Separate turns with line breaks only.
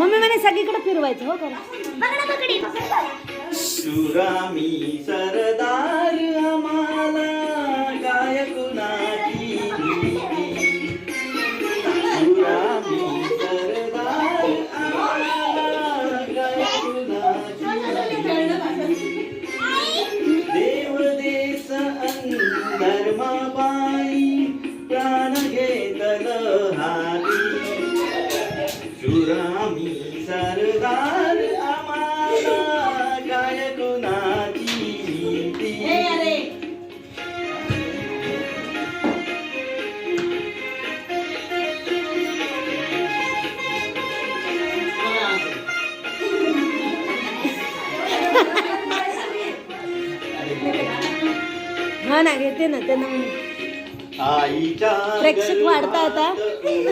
mummy म्हणे सगळीकडे फिरवायचं हो का
शिवरामी सरदार आम्हाला गायकुनाची शिवरामी सरदार आम्हाला गायकुनाची देव देश धर्माबाई प्राण घेतल हाती शिवरामी सरदार आम्हाला गायकुनाची नीती
हा ना घेते ना त्यांना
आईच्या
प्रेक्षक वाढता आता
गर्भात